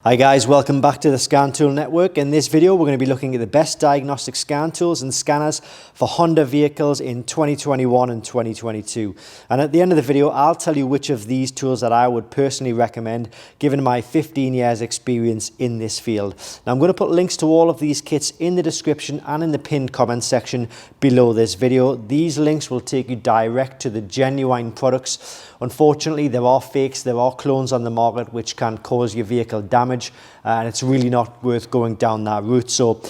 Hi guys, welcome back to the Scan Tool Network. In this video we're going to be looking at the best diagnostic scan tools and scanners for Honda vehicles in 2021 and 2022. And at the end of the video I'll tell you which of these tools that I would personally recommend given my 15 years experience in this field. Now I'm going to put links to all of these kits in the description and in the pinned comment section below this video. These links will take you direct to the genuine products. Unfortunately there are fakes, there are clones on the market which can cause your vehicle damage. And it's really not worth going down that route. So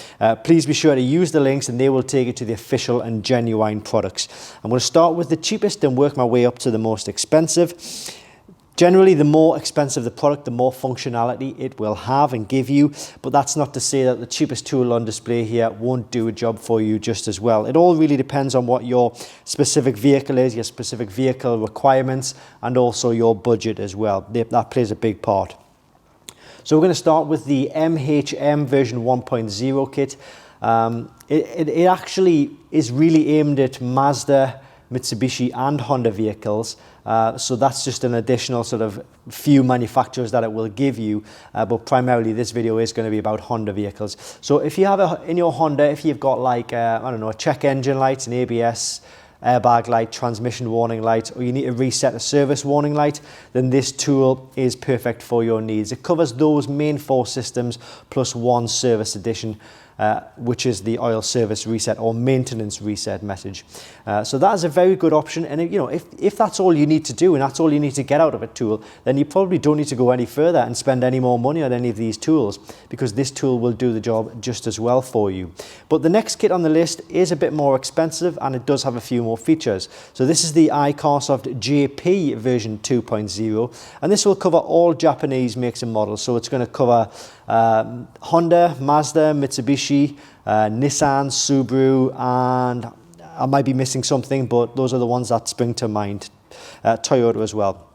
please be sure to use the links and they will take you to the official and genuine products. I'm going to start with the cheapest and work my way up to the most expensive. Generally, the more expensive the product, the more functionality it will have and give you. But that's not to say that the cheapest tool on display here won't do a job for you just as well. It all really depends on what your specific vehicle is, your specific vehicle requirements, and also your budget as well. That plays a big part. So we're going to start with the MHM version 1.0 kit. It actually is really aimed at Mazda, Mitsubishi and Honda vehicles. So that's just an additional sort of few manufacturers that it will give you. But primarily this video is going to be about Honda vehicles. So if you have in your Honda, if you've got like, I don't know, a check engine light, an ABS, airbag light, transmission warning light, or you need to reset a service warning light, then this tool is perfect for your needs. It covers those main four systems plus one service addition, which is the oil service reset or maintenance reset message. So that is a very good option. And if that's all you need to do and that's all you need to get out of a tool, then you probably don't need to go any further and spend any more money on any of these tools, because this tool will do the job just as well for you. But the next kit on the list is a bit more expensive and it does have a few more features. So this is the iCarSoft JP version 2.0, and this will cover all Japanese makes and models. So it's going to cover Honda, Mazda, Mitsubishi, Nissan, Subaru, and I might be missing something, but those are the ones that spring to mind. Toyota as well.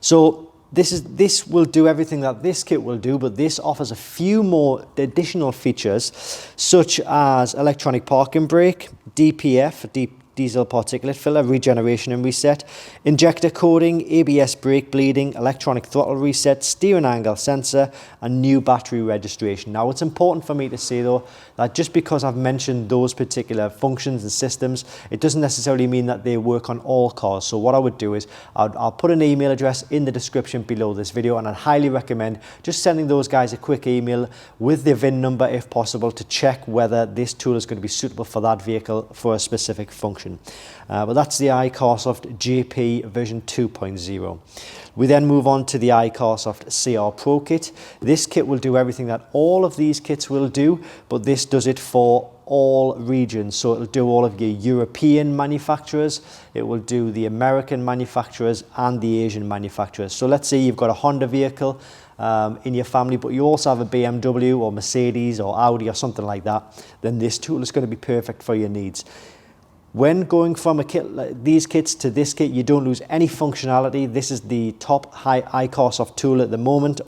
So this will do everything that this kit will do, but this offers a few more additional features, such as electronic parking brake, DPF, diesel particulate filter, regeneration and reset, injector coding, ABS brake bleeding, electronic throttle reset, steering angle sensor, and new battery registration. Now it's important for me to say though that just because I've mentioned those particular functions and systems, it doesn't necessarily mean that they work on all cars. So what I would do is I'll put an email address in the description below this video, and I'd highly recommend just sending those guys a quick email with their VIN number if possible to check whether this tool is going to be suitable for that vehicle for a specific function. But that's the iCarSoft JP version 2.0. We then move on to the iCarSoft CR Pro kit. This kit will do everything that all of these kits will do, but this does it for all regions. So it'll do all of your European manufacturers, it will do the American manufacturers and the Asian manufacturers. So let's say you've got a Honda vehicle in your family, but you also have a BMW or Mercedes or Audi or something like that, then this tool is going to be perfect for your needs. When going from a kit like these kits to this kit, you don't lose any functionality. This is the top high iCarSoft tool at the moment.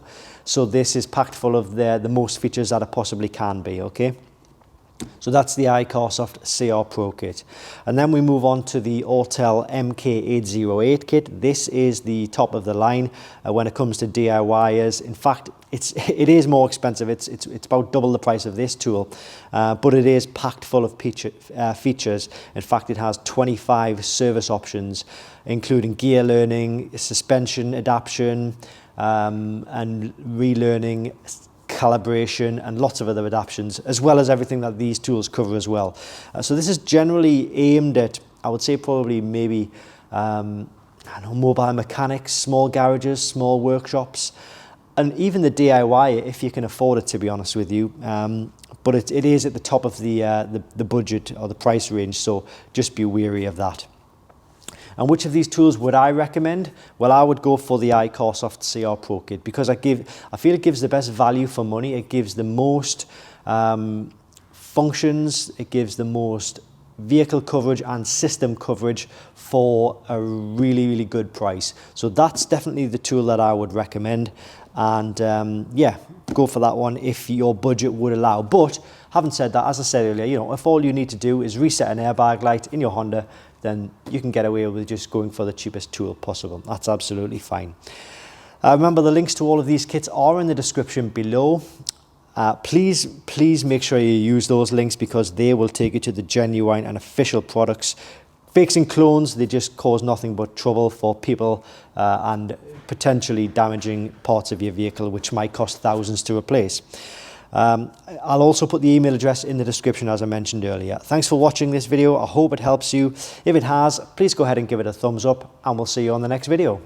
So this is packed full of the most features that it possibly can be, okay? So that's the iCarSoft CR Pro kit. And then we move on to the Autel Mk808 kit. This is the top of the line when it comes to DIYers. In fact, it is more expensive. It's about double the price of this tool, but it is packed full of features. In fact, it has 25 service options, including gear learning, suspension adaptation, and relearning, calibration, and lots of other adaptions, as well as everything that these tools cover as well. So this is generally aimed at, I would say, probably maybe I don't know, mobile mechanics, small garages, small workshops, and even the DIY if you can afford it, to be honest with you. But it is at the top of the budget or the price range, so just be wary of that. And which of these tools would I recommend? Well, I would go for the iCarSoft CR Pro kit, because I feel it gives the best value for money. It gives the most functions, it gives the most vehicle coverage and system coverage for a really, really good price. So that's definitely the tool that I would recommend. And yeah, go for that one if your budget would allow. But having said that, as I said earlier, if all you need to do is reset an airbag light in your Honda, then you can get away with just going for the cheapest tool possible. That's absolutely fine. Remember, the links to all of these kits are in the description below. Please make sure you use those links, because they will take you to the genuine and official products. Fakes and clones, they just cause nothing but trouble for people and potentially damaging parts of your vehicle, which might cost thousands to replace. I'll also put the email address in the description, as I mentioned earlier. Thanks for watching this video. I hope it helps you. If it has, please go ahead and give it a thumbs up, and we'll see you on the next video.